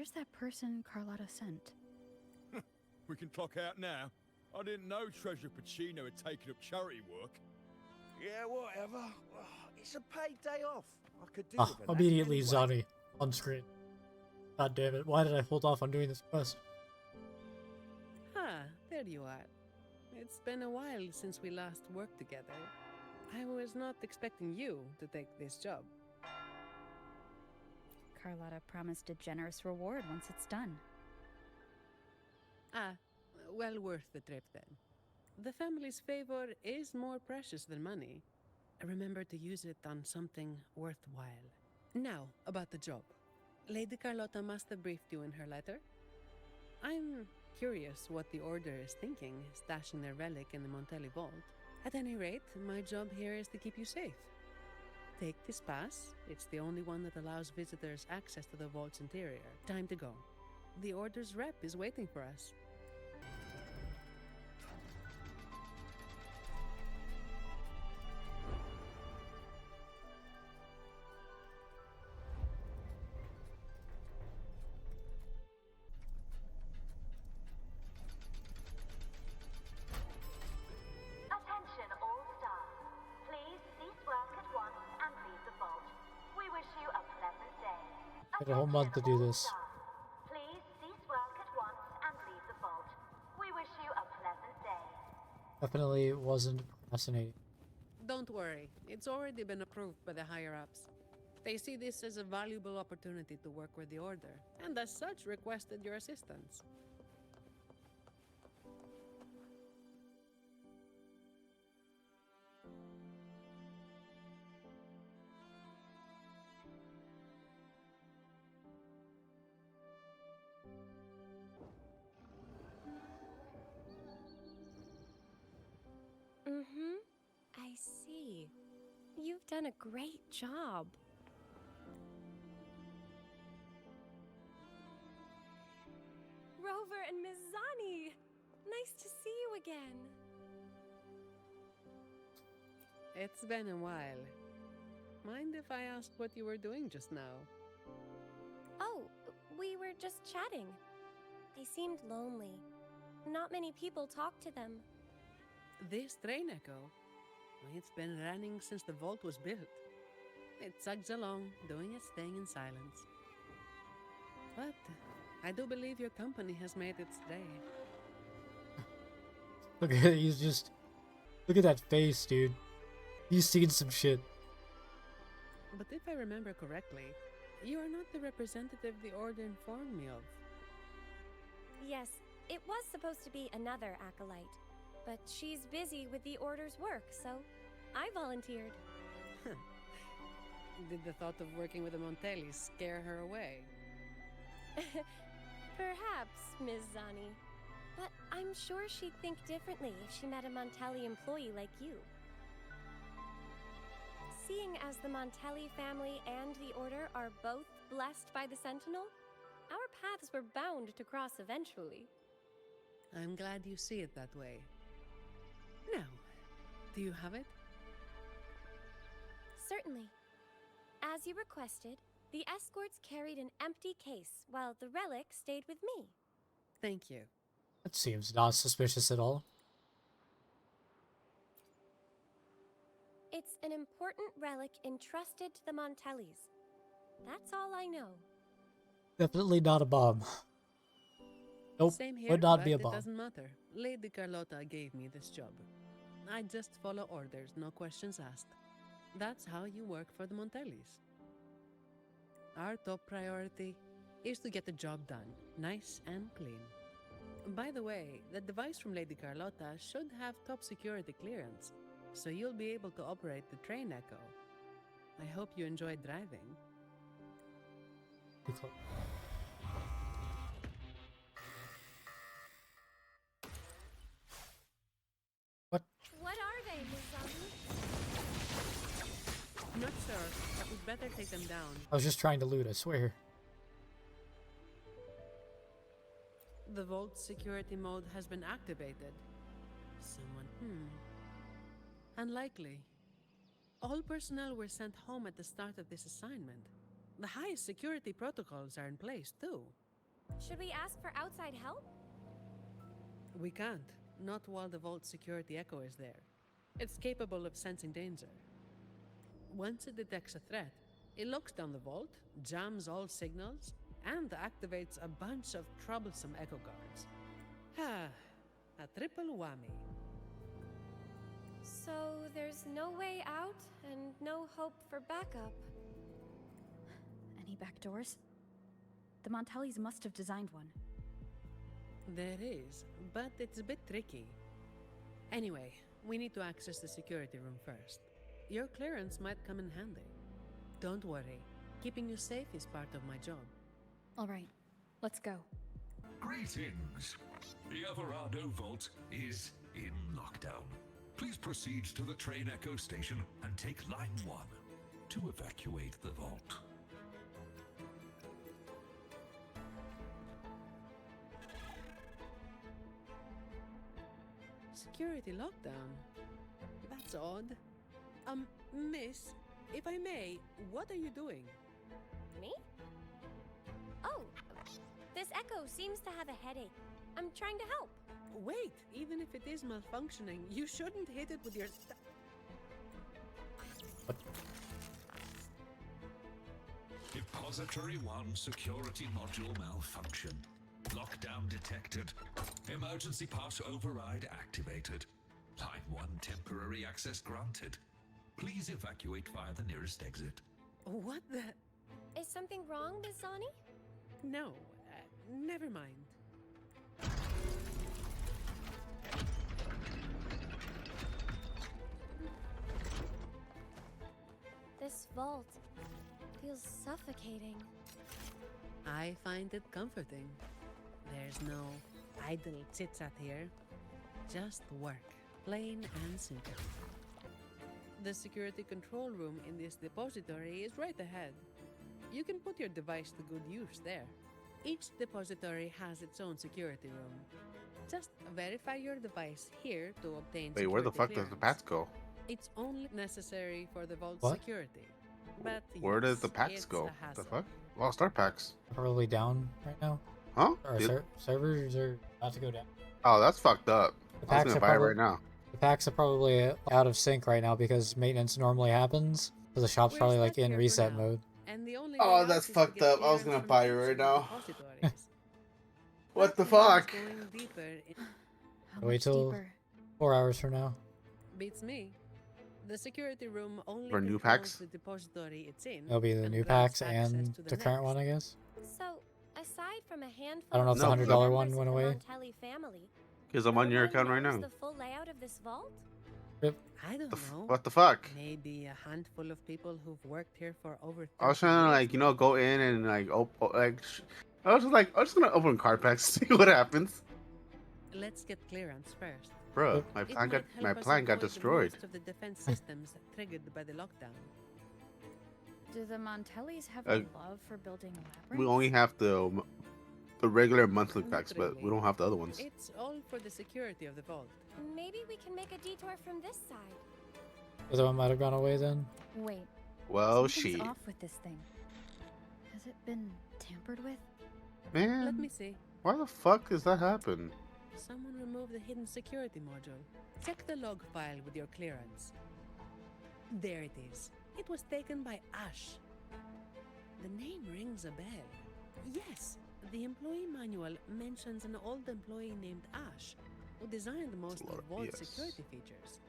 Where's that person Carlotta sent? We can clock out now. I didn't know Treasurer Pacino had taken up charity work. Yeah, whatever. It's a paid day off. I could do Ah, with a nap immediately anyway. Zani on screen. God damn it, why did I hold off on doing this quest? Ah, there you are. It's been a while since we last worked together. I was not expecting you to take this job. Carlotta promised a generous reward once it's done. Ah, well worth the trip then. The family's favor is more precious than money. Remember to use it on something worthwhile. Now, about the job. Lady Carlotta must have briefed you in her letter. I'm curious what the Order is thinking, stashing their relic in the Montelli vault. At any rate, my job here is to keep you safe. Take this pass. It's the only one that allows visitors access to the vault's interior. Time to go. The Order's rep is waiting for us. Attention all staff. Please cease work at once and leave the vault. We wish you a pleasant day. I had a whole month to do Attention all this. staff. Please cease work at once and leave the vault. We wish you a pleasant day. Definitely wasn't procrastinating. Don't worry, it's already been approved by the higher-ups. They see this as a valuable opportunity to work with the Order, and as such requested your assistance. I see. You've done a great job. Rover and Miss Zani! Nice to see you again. It's been a while. Mind if I ask what you were doing just now? Oh, we were just chatting. They seemed lonely. Not many people talk to them. This train echo? It's been running since the vault was built. It chugs along, doing its thing in silence. But I do believe your company has made its day. Look at it, he's just... Look at that face, dude. He's seen some shit. But if I remember correctly, you are not the representative the Order informed me of. Yes, it was supposed to be another acolyte, but she's busy with the Order's work, so I volunteered. Did the thought of working with the Montellis scare her away? Perhaps, Ms. Zani. But I'm sure she'd think differently if she met a Montelli employee like you. Seeing as the Montelli family and the Order are both blessed by the Sentinel, our paths were bound to cross eventually. I'm glad you see it that way. Now, do you have it? Certainly. As you requested, the escorts carried an empty case, while the relic stayed with me. Thank you. That seems not suspicious at all. It's an important relic entrusted to the Montellis. That's all I know. Definitely not a bomb. Nope, Same here, would not but be a it bomb. doesn't matter. Lady Carlotta gave me this job. I just follow orders, no questions asked. That's how you work for the Montellis. Our top priority is to get the job done, nice and clean. By the way, the device from Lady Carlotta should have top security clearance, so you'll be able to operate the train echo. I hope you enjoyed driving. Too close. What? What are they, Ms. Zani? Not sure, but we'd better take them down. I was just trying to loot, I swear. The vault security mode has been activated. Someone, Unlikely. All personnel were sent home at the start of this assignment. The highest security protocols are in place, too. Should we ask for outside help? We can't. Not while the vault security echo is there. It's capable of sensing danger. Once it detects a threat, it locks down the vault, jams all signals, and activates a bunch of troublesome echo guards. Ah, a triple whammy. So there's no way out and no hope for backup. Any back doors? The Montellis must have designed one. There is, but it's a bit tricky. Anyway, we need to access the security room first. Your clearance might come in handy. Don't worry, keeping you safe is part of my job. All right, let's go. Greetings. The Everardo Vault is in lockdown. Please proceed to the train echo station and take line 1 to evacuate the vault. Security lockdown? That's odd. Miss, if I may, what are you doing? Me? Oh, this echo seems to have a headache. I'm trying to help. Wait, even if it is malfunctioning, you shouldn't hit it with your Depository 1 security module malfunction. Lockdown detected. Emergency pass override activated. Line 1 temporary access granted. Please evacuate via the nearest exit. What the? Is something wrong, Miss Zani? No, never mind. This vault feels suffocating. I find it comforting. There's no idle chit-chat here. Just work, plain and simple. The security control room in this depository is right ahead. You can put your device to good use there. Each depository has its own security room. Just verify your device here to obtain Wait, where the fuck security does the clearance. packs go? It's only necessary for the vault What? security. But Where yes, does the packs it's go? a The hassle. fuck? Lost our packs. Probably down right now. Huh? Our servers are about to go down. Oh, that's fucked up. The I was packs gonna are buy it probably right now. the packs are probably out of sync right now because maintenance normally happens. So the shop's We're probably like stuck in here for reset now, mode. and the only Oh, way out that's is to fucked get up. I was clearance gonna from buy it each right of the now. depositories. What the That means fuck? going deeper in- How Wait much till deeper? 4 hours from now. beats me. The security room only For new controls packs? the depository it's in. It'll be the and new grants packs access and to the current one, I guess. So, aside from a handful I don't know if the of $100 members one of went the away. Montelli family, Because I'm no on your one account right knows now. the full layout of this vault? I don't know. What the fuck? Maybe a handful of people who've worked here for over 30 I was trying to years, like, you know, go in and like, I was just like, I'm just gonna open card packs, see what happens. Let's get clearance first. Bro, Yep. my It plan might got help us avoid destroyed. most of the defense systems triggered by the lockdown. Do the Montellis have Uh, a love for building labyrinths? We only have the regular monthly Not packs, but we really. don't have the other ones. It's all for the security of the vault. Maybe we can make a detour from this side. The other one might have gone away then. Wait, Well, something's shit, off with this thing. Has it been tampered with? Let man, me see. why the fuck does that happen? Someone removed the hidden security module. Check the log file with your clearance. There it is. It was taken by Ash. The name rings a bell. Yes, the employee manual mentions an old employee named Ash, who designed most lot of of Vault BS. security features.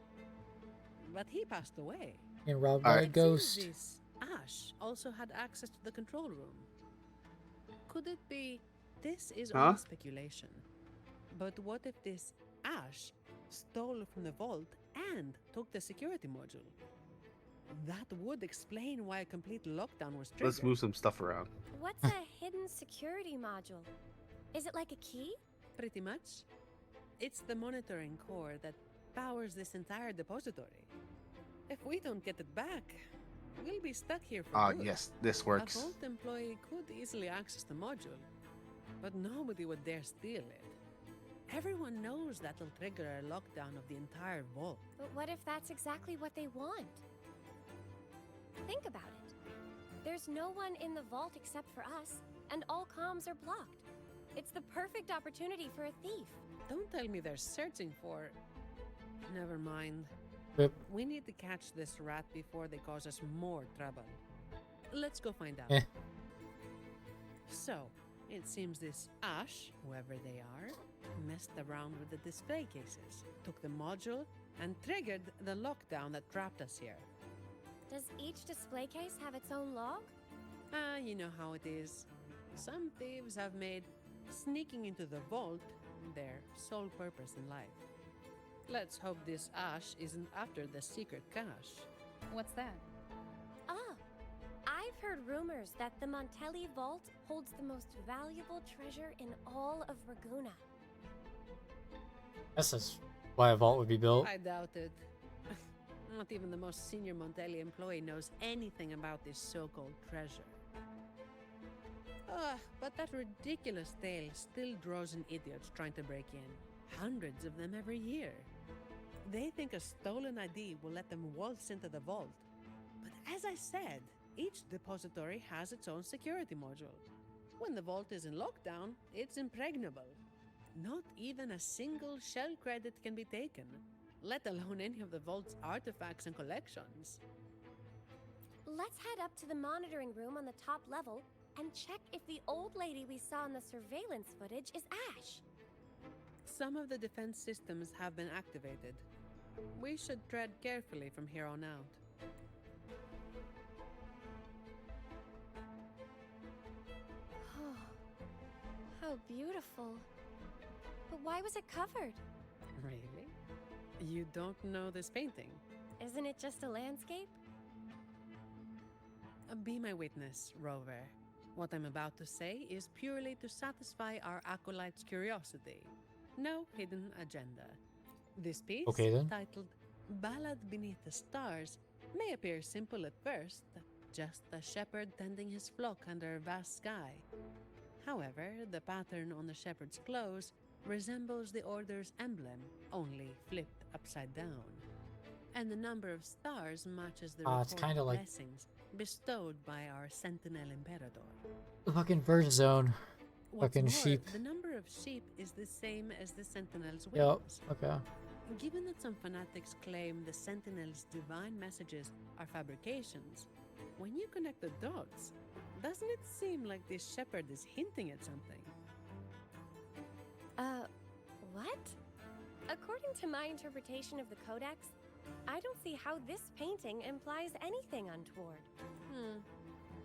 But he passed away. Getting robbed Alright. by a It ghost. seems this Ash also had access to the control room. Could it be? This is Huh? only speculation. But what if this Ash stole from the vault and took the security module? That would explain why a complete lockdown was triggered. Let's move some stuff around. What's a hidden security module? Is it like a key? Pretty much. It's the monitoring core that powers this entire depository. If we don't get it back, we'll be stuck here for Ah, good. yes, this A works. vault employee could easily access the module, but nobody would dare steal it. Everyone knows that'll trigger a lockdown of the entire vault. But what if that's exactly what they want? Think about it. There's no one in the vault except for us, and all comms are blocked. It's the perfect opportunity for a thief. Don't tell me they're searching for. Never mind. Rip. We need to catch this rat before they cause us more trouble. Let's go find out. Eh. So, it seems this Ash, whoever they are, messed around with the display cases, took the module, and triggered the lockdown that trapped us here. Does each display case have its own log? Ah, you know how it is. Some thieves have made sneaking into the vault their sole purpose in life. Let's hope this Ash isn't after the secret cache. What's that? Ah, I've heard rumors that the Montelli Vault holds the most valuable treasure in all of Raguna. That's why a vault would be built. I doubt it. Not even the most senior Montelli employee knows anything about this so-called treasure. But that ridiculous tale still draws in idiots trying to break in. Hundreds of them every year. They think a stolen ID will let them waltz into the vault. But as I said, each depository has its own security module. When the vault is in lockdown, it's impregnable. Not even a single shell credit can be taken, let alone any of the vault's artifacts and collections. Let's head up to the monitoring room on the top level and check if the old lady we saw in the surveillance footage is Ash. Some of the defense systems have been activated. We should tread carefully from here on out. Oh, how beautiful. But why was it covered? Really? You don't know this painting? Isn't it just a landscape? Be my witness, Rover. What I'm about to say is purely to satisfy our acolyte's curiosity. No hidden agenda. This piece, Okay, then. titled Ballad Beneath the Stars, may appear simple at first, just a shepherd tending his flock under a vast sky. However, the pattern on the shepherd's clothes resembles the Order's emblem, only flipped upside down. And the number of stars matches the It's reported kinda like- blessings bestowed by our Sentinel Imperador. The fucking Verge Zone. What's Fucking more, sheep. the number of sheep is the same as the Sentinel's Yep. wings. Okay. Given that some fanatics claim the Sentinel's divine messages are fabrications, when you connect the dots, doesn't it seem like this shepherd is hinting at something? What? According to my interpretation of the Codex, I don't see how this painting implies anything untoward.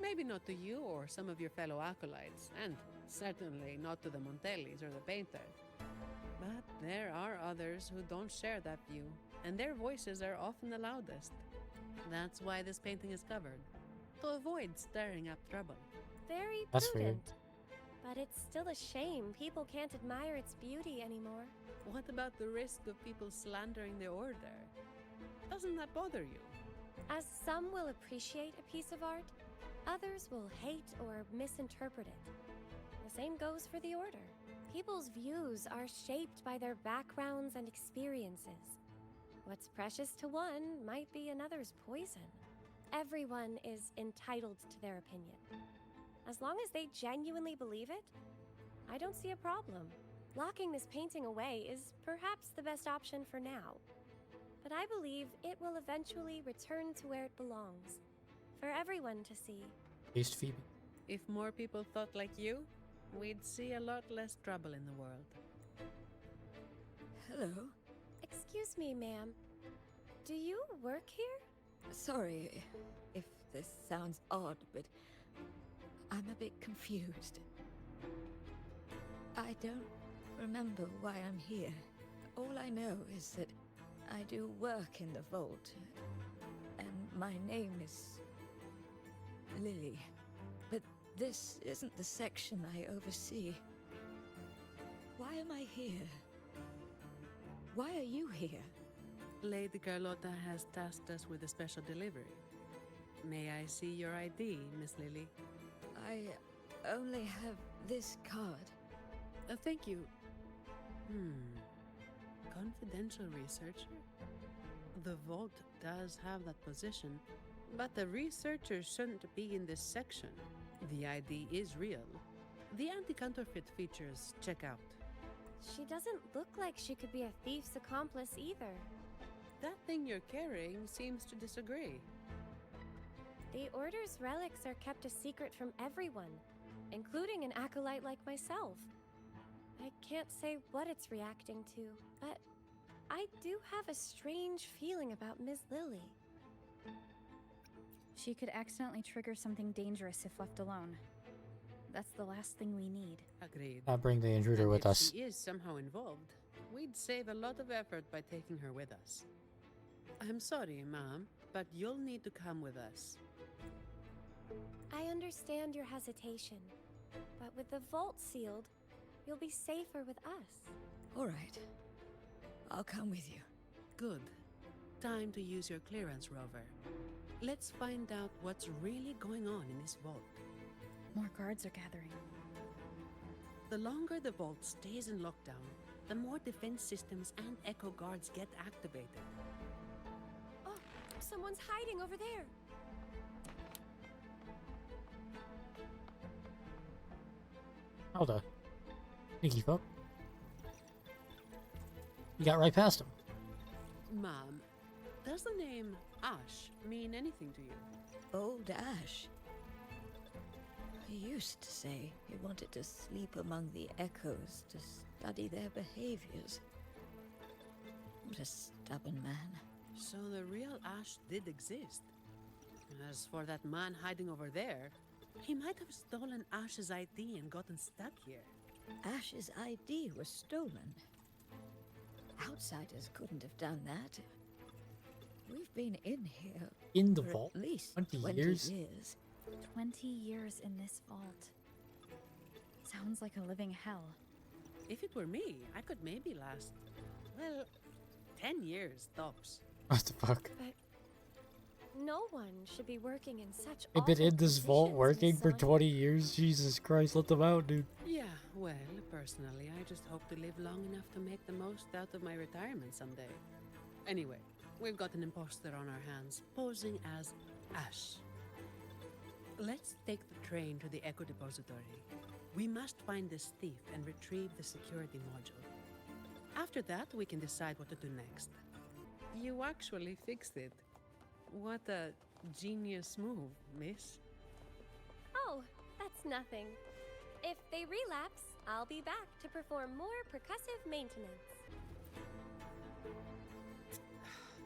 Maybe not to you or some of your fellow acolytes, and certainly not to the Montellis or the painter. But there are others who don't share that view, and their voices are often the loudest. That's why this painting is covered, to avoid stirring up trouble. Very That's weird. prudent. But it's still a shame people can't admire its beauty anymore. What about the risk of people slandering the Order? Doesn't that bother you? As some will appreciate a piece of art, others will hate or misinterpret it. The same goes for the Order. People's views are shaped by their backgrounds and experiences. What's precious to one might be another's poison. Everyone is entitled to their opinion. As long as they genuinely believe it, I don't see a problem. Locking this painting away is perhaps the best option for now. But I believe it will eventually return to where it belongs, for everyone to see. Taste Phoebe. If more people thought like you, we'd see a lot less trouble in the world. Hello. Excuse me, ma'am. Do you work here? Sorry if this sounds odd, but I'm a bit confused. I don't remember why I'm here. All I know is that I do work in the vault, and my name is Lily. But this isn't the section I oversee. Why am I here? Why are you here? Lady Carlotta has tasked us with a special delivery. May I see your ID, Miss Lily? I only have this card. Thank you. Confidential researcher? The vault does have that position, but the researcher shouldn't be in this section. The ID is real. The anti-counterfeit features check out. She doesn't look like she could be a thief's accomplice either. That thing you're carrying seems to disagree. The Order's relics are kept a secret from everyone, including an acolyte like myself. I can't say what it's reacting to, but I do have a strange feeling about Ms. Lily. She could accidentally trigger something dangerous if left alone. That's the last thing we need. Agreed. Bring the intruder And with if us. she is somehow involved, we'd save a lot of effort by taking her with us. I'm sorry, Mom, but you'll need to come with us. I understand your hesitation, but with the vault sealed, you'll be safer with us. All right. I'll come with you. Good. Time to use your clearance, Rover. Let's find out what's really going on in this vault. More guards are gathering. The longer the vault stays in lockdown, the more defense systems and echo guards get activated. Oh, someone's hiding over there. Hold on. Sneaky fuck. You got right past him. Mom, does the name Ash mean anything to you? Old Ash. He used to say he wanted to sleep among the echoes to study their behaviors. What a stubborn man. So the real Ash did exist. As for that man hiding over there, he might have stolen Ash's ID and gotten stuck here. Ash's ID was stolen. Outsiders couldn't have done that. We've been in here In the for vault? at least 20 years? 20 years in this vault. Sounds like a living hell. If it were me, I could maybe last, well, 10 years tops. What the fuck? But no one should be working in such They've been awful in this vault positions, working Miss for Lily. 20 years? Jesus Christ, let them out, dude. Yeah, well, personally, I just hope to live long enough to make the most out of my retirement someday. Anyway, we've got an imposter on our hands, posing as Ash. Let's take the train to the Echo Depository. We must find this thief and retrieve the security module. After that, we can decide what to do next. You actually fixed it. What a genius move, miss. Oh, that's nothing. If they relapse, I'll be back to perform more percussive maintenance.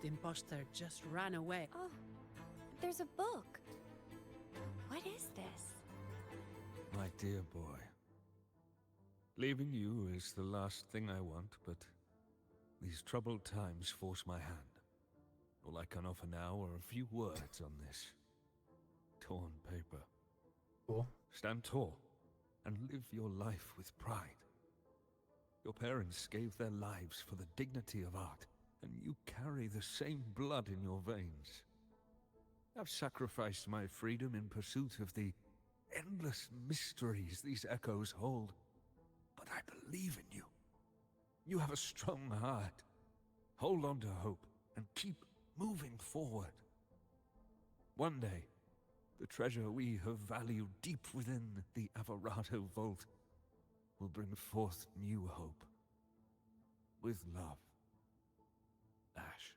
The imposter just ran away. Oh, there's a book. What is this? My dear boy. Leaving you is the last thing I want, but these troubled times force my hand. All I can offer now are a few words on this torn paper. Cool. Stand tall and live your life with pride. Your parents gave their lives for the dignity of art, and you carry the same blood in your veins. I've sacrificed my freedom in pursuit of the endless mysteries these echoes hold, but I believe in you. You have a strong heart. Hold on to hope and keep moving forward. One day, the treasure we have valued deep within the Averado Vault will bring forth new hope. With love, Ash.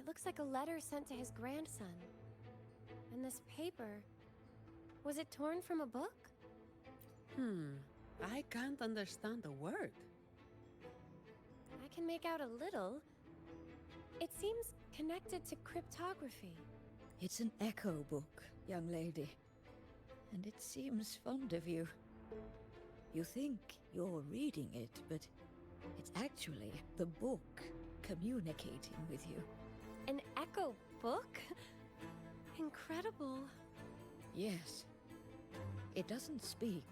It looks like a letter sent to his grandson. And this paper, was it torn from a book? I can't understand a word. I can make out a little. It seems connected to cryptography. It's an echo book, young lady. And it seems fond of you. You think you're reading it, but it's actually the book communicating with you. An echo book? Incredible. Yes. It doesn't speak,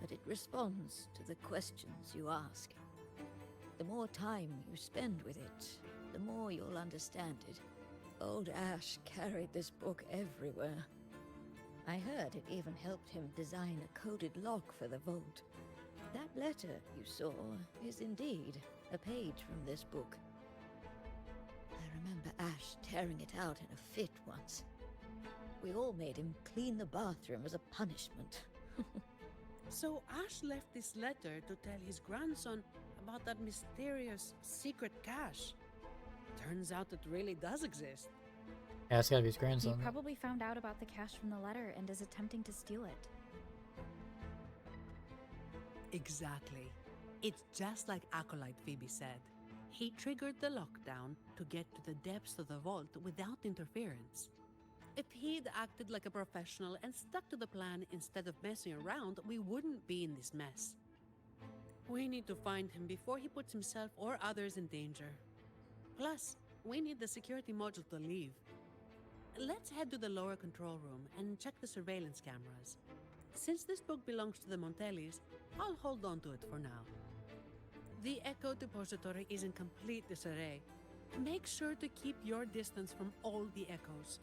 but it responds to the questions you ask. The more time you spend with it, the more you'll understand it. Old Ash carried this book everywhere. I heard it even helped him design a coded lock for the vault. That letter you saw is indeed a page from this book. I remember Ash tearing it out in a fit once. We all made him clean the bathroom as a punishment. So Ash left this letter to tell his grandson about that mysterious secret cache. Turns out it really does exist. Yeah, it's gotta be his He grandson. probably found out about the cache from the letter and is attempting to steal it. Exactly. It's just like Acolyte Phoebe said. He triggered the lockdown to get to the depths of the vault without interference. If he'd acted like a professional and stuck to the plan instead of messing around, we wouldn't be in this mess. We need to find him before he puts himself or others in danger. Plus, we need the security module to leave. Let's head to the lower control room and check the surveillance cameras. Since this book belongs to the Montellis, I'll hold on to it for now. The Echo Depository is in complete disarray. Make sure to keep your distance from all the echoes.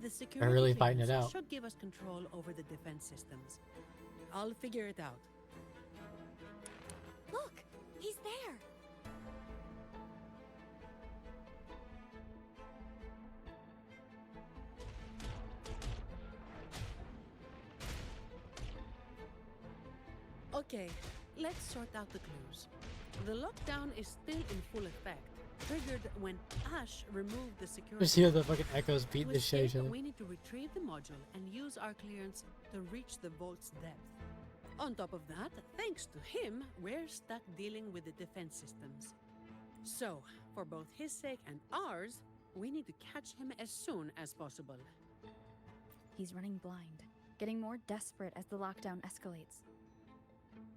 The security really fighting it clearance out. should give us control over the defense systems. I'll figure it out. Look! He's there! Okay, let's sort out the clues. The lockdown is still in full effect, triggered when Ash removed the security. Just hear the fucking echoes beat To the shit out of escape, each other. we need to retrieve the module and use our clearance to reach the vault's depth. On top of that, thanks to him, we're stuck dealing with the defense systems. So, for both his sake and ours, we need to catch him as soon as possible. He's running blind, getting more desperate as the lockdown escalates.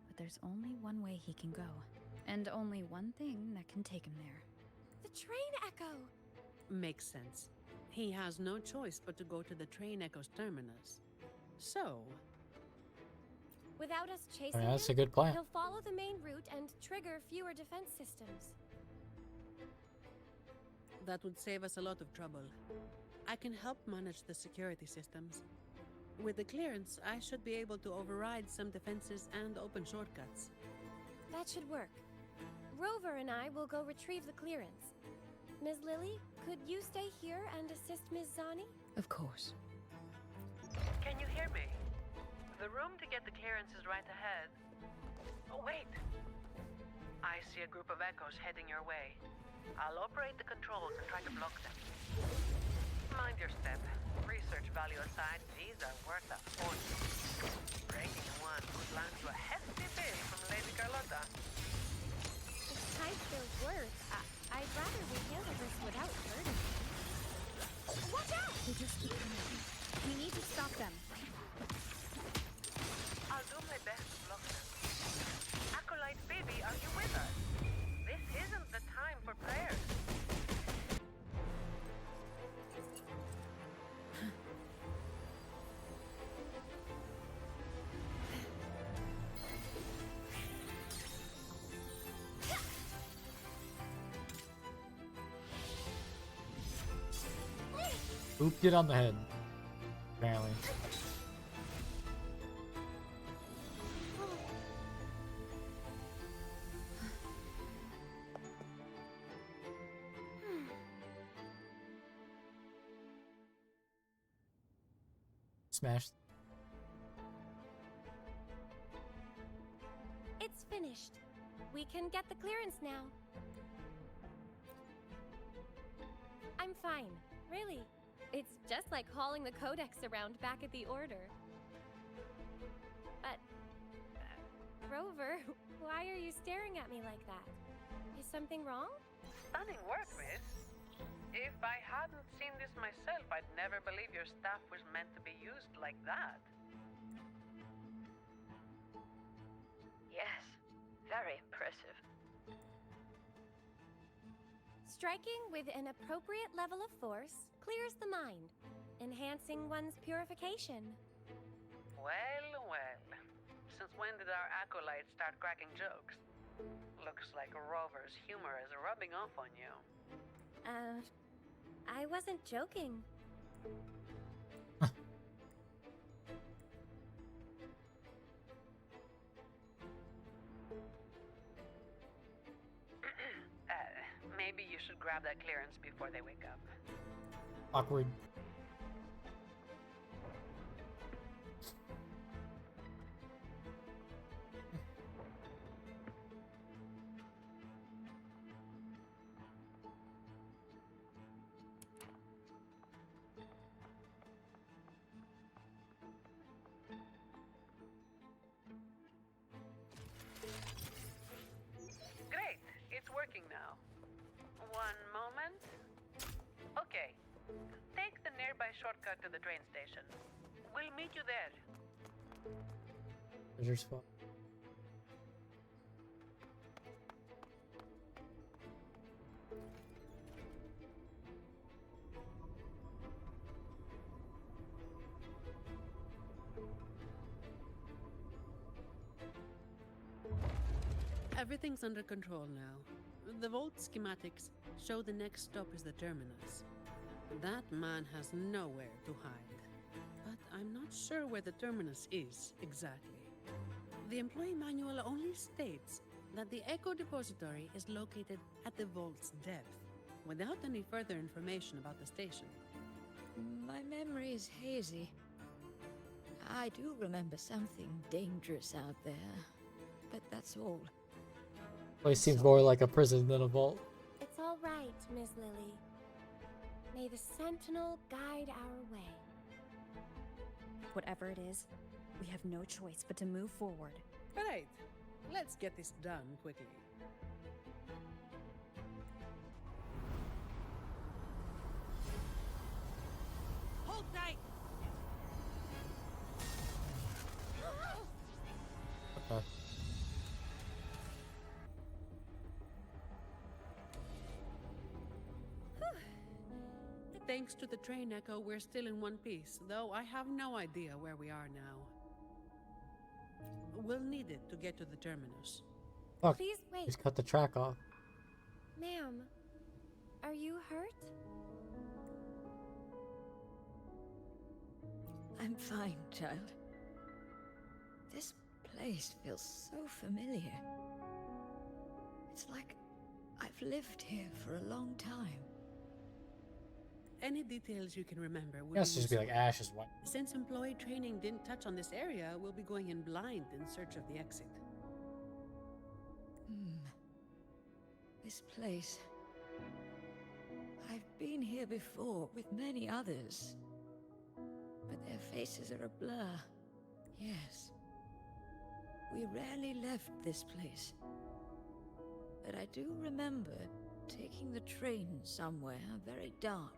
But there's only one way he can go, and only one thing that can take him there. The train echo! Makes sense. He has no choice but to go to the train echo's terminus. So, Without us chasing I mean, that's him, a good plan. he'll follow the main route and trigger fewer defense systems. that would save us a lot of trouble. I can help manage the security systems. With the clearance, I should be able to override some defenses and open shortcuts. That should work. Rover and I will go retrieve the clearance. Ms. Lily, could you stay here and assist Ms. Zani? Of course. Can you hear me? The room to get the clearance is right ahead. Oh, wait! I see a group of echoes heading your way. I'll operate the controls and try to block them. Mind your step. Research value aside, these are worth a fortune. Breaking one could land you a hefty bill from Lady Carlotta. Besides their worth, I'd rather we handle this without hurting. Watch out! They just keep coming. We need to stop them. I'll do my best to block them. Acolyte Phoebe, are you with us? This isn't the time for prayers. Ooped it on the head. Apparently. Smashed. It's finished. We can get the clearance now. I'm fine, really. It's just like hauling the codex around back at the Order. But, Rover, why are you staring at me like that? Is something wrong? Stunning work, miss. If I hadn't seen this myself, I'd never believe your staff was meant to be used like that. Yes, very impressive. Striking with an appropriate level of force clears the mind, enhancing one's purification. Well, well. Since when did our acolytes start cracking jokes? Looks like Rover's humor is rubbing off on you. I wasn't joking. Maybe you should grab that clearance before they wake up. Awkward. shortcut to the train station. We'll meet you there. Treasure spot. Everything's under control now. The vault schematics show the next stop is the terminus. That man has nowhere to hide. But I'm not sure where the terminus is exactly. The employee manual only states that the Echo Depository is located at the vault's depth, without any further information about the station. My memory is hazy. I do remember something dangerous out there, but that's all. Place seems more like a prison than a vault. It's all right, Miss Lily. May the Sentinel guide our way. Whatever it is, we have no choice but to move forward. Right. Let's get this done quickly. Hold tight! Okay. Thanks to the train echo, we're still in one piece, though I have no idea where we are now. We'll need it to get to the terminus. Fuck. Please wait. Just cut the track off. Ma'am, are you hurt? I'm fine, child. This place feels so familiar. It's like I've lived here for a long time. Any details you can remember would Yes, just be like useful. Ash's wife. Since employee training didn't touch on this area, we'll be going in blind in search of the exit. This place. I've been here before with many others. But their faces are a blur. Yes. We rarely left this place. But I do remember taking the train somewhere very dark.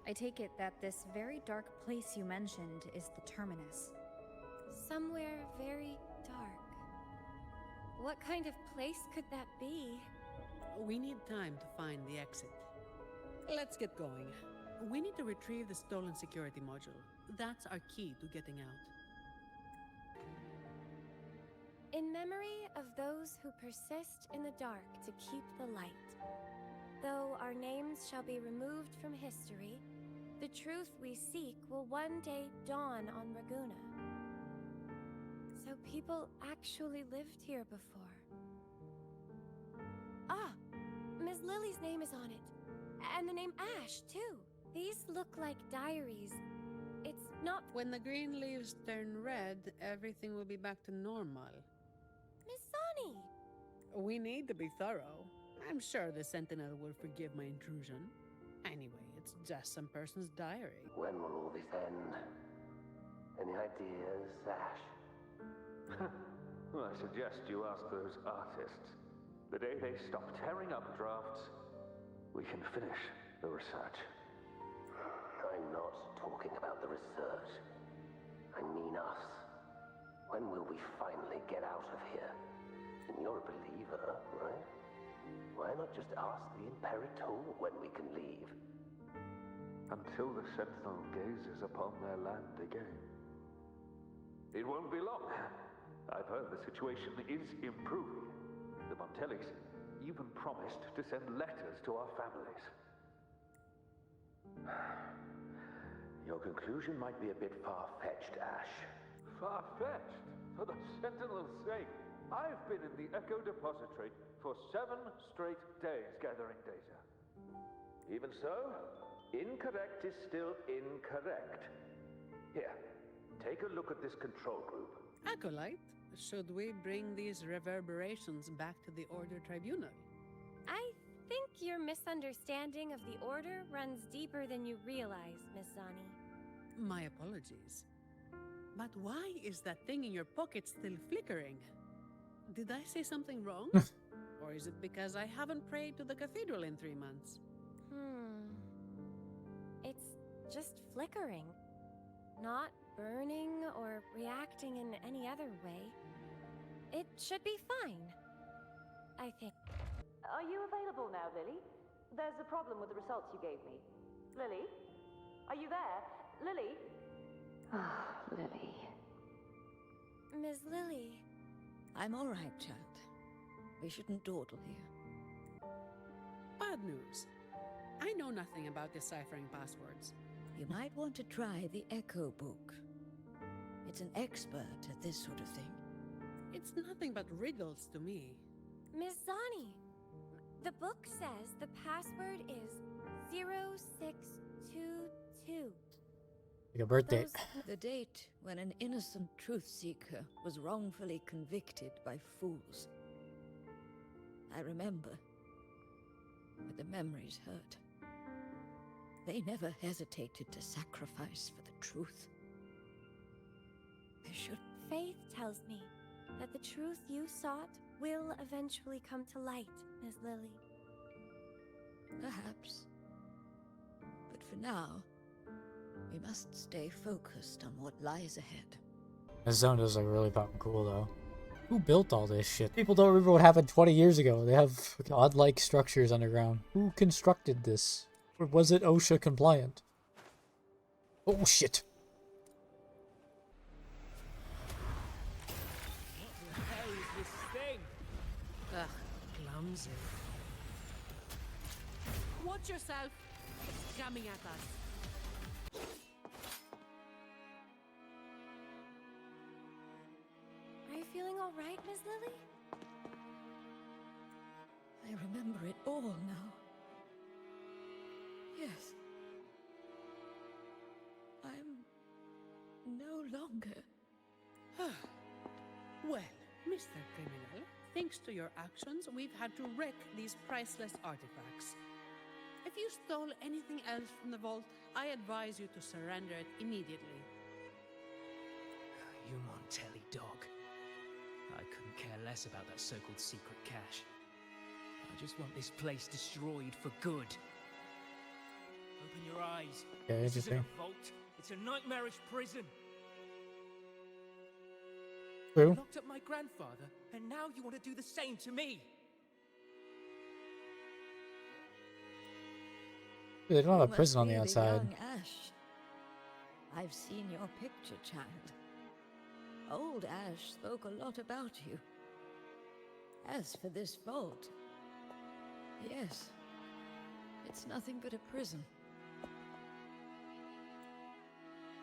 I take it that this very dark place you mentioned is the terminus. Somewhere very dark. What kind of place could that be? We need time to find the exit. Let's get going. We need to retrieve the stolen security module. That's our key to getting out. In memory of those who persist in the dark to keep the light. Though our names shall be removed from history, the truth we seek will one day dawn on Raguna. So people actually lived here before. Ah! Miss Lily's name is on it. And the name Ash, too. These look like diaries. It's not... When the green leaves turn red, everything will be back to normal. Miss Sonny! We need to be thorough. I'm sure the Sentinel will forgive my intrusion. Anyway, it's just some person's diary. When will all this end? Any ideas, Ash? Well, I suggest you ask those artists. The day they stop tearing up drafts, we can finish the research. I'm not talking about the research. I mean us. When will we finally get out of here? And you're a believer, right? Why not just ask the Imperator when we can leave? Until the Sentinel gazes upon their land again. It won't be long. I've heard the situation is improving. The Montellis even promised to send letters to our families. Your conclusion might be a bit far-fetched, Ash. Far-fetched? For the Sentinel's sake. I've been in the Echo Depository for 7 straight days gathering data. Even so, incorrect is still incorrect. Here, take a look at this control group. Acolyte, should we bring these reverberations back to the Order Tribunal? I think your misunderstanding of the Order runs deeper than you realize, Miss Zani. My apologies. But why is that thing in your pocket still flickering? Did I say something wrong? Or is it because I haven't prayed to the cathedral in 3 months? It's just flickering. Not burning or reacting in any other way. It should be fine, I think. Are you available now, Lily? There's a problem with the results you gave me. Lily? Are you there? Lily? Ah, Lily. Ms. Lily. I'm all right, child. We shouldn't dawdle here. Bad news. I know nothing about deciphering passwords. You might want to try the Echo book. It's an expert at this sort of thing. It's nothing but riddles to me. Ms. Zani, the book says the password is 0622. Like a birth date. The date when an innocent truth seeker was wrongfully convicted by fools. I remember, but the memories hurt. They never hesitated to sacrifice for the truth. They should. Faith tells me that the truth you sought will eventually come to light, Ms. Lily. Perhaps. But for now, we must stay focused on what lies ahead. This zone is like really fucking cool though. Who built all this shit? People don't remember what happened 20 years ago. They have odd-like structures underground. Who constructed this? Or was it OSHA compliant? Oh shit. What the hell is this thing? Ugh, clumsy. Watch yourself. It's coming at us. Are you feeling all right, Ms. Lily? I remember it all now. Yes. I'm no longer. Well, Mr. Criminal, thanks to your actions, we've had to wreck these priceless artifacts. If you stole anything else from the vault, I advise you to surrender it immediately. You Montelli dog. I couldn't care less about that so-called secret cache. I just want this place destroyed for good. Open your eyes. Yeah, This isn't interesting. a vault. It's a nightmarish prison. True. You locked up my grandfather, and now you want to do the same to me. They don't have You a must prison on be the outside. young Ash. I've seen your picture, child. Old Ash spoke a lot about you. As for this vault, yes, it's nothing but a prison.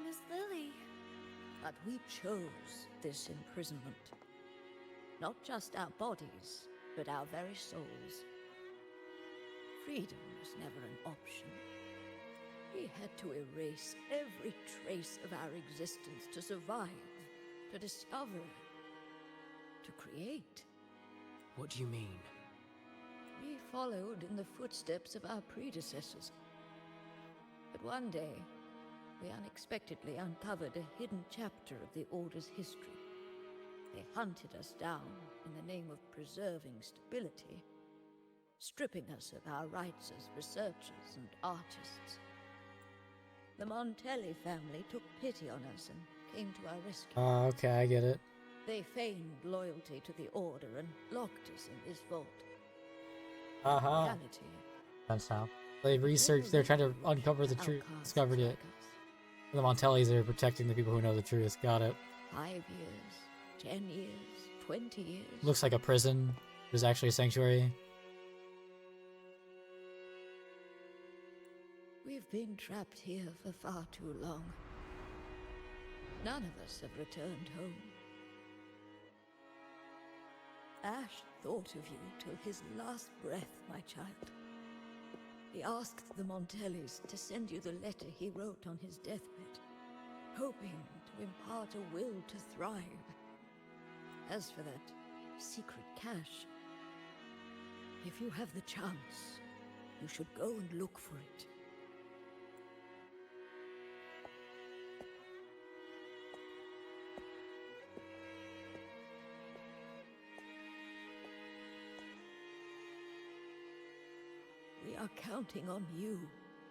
Miss Lily. But we chose this imprisonment. Not just our bodies, but our very souls. Freedom was never an option. We had to erase every trace of our existence to survive, to discover, to create. What do you mean? We followed in the footsteps of our predecessors. But one day, we unexpectedly uncovered a hidden chapter of the Order's history. They hunted us down in the name of preserving stability, stripping us of our rights as researchers and artists. The Montelli family took pity on us and came to our rescue. Okay, I get it. They feigned loyalty to the Order and locked us in this vault. Aha. Reality. That's how. They researched, they're trying to uncover the truth, discovered it. The Montellis are protecting the people who know the truth. Got it. 5 years, 10 years, 20 years. Looks like a prison. There's actually a sanctuary. We've been trapped here for far too long. None of us have returned home. Ash thought of you till his last breath, my child. He asked the Montellis to send you the letter he wrote on his deathbed, hoping to impart a will to thrive. As for that secret cache, if you have the chance, you should go and look for it. We are counting on you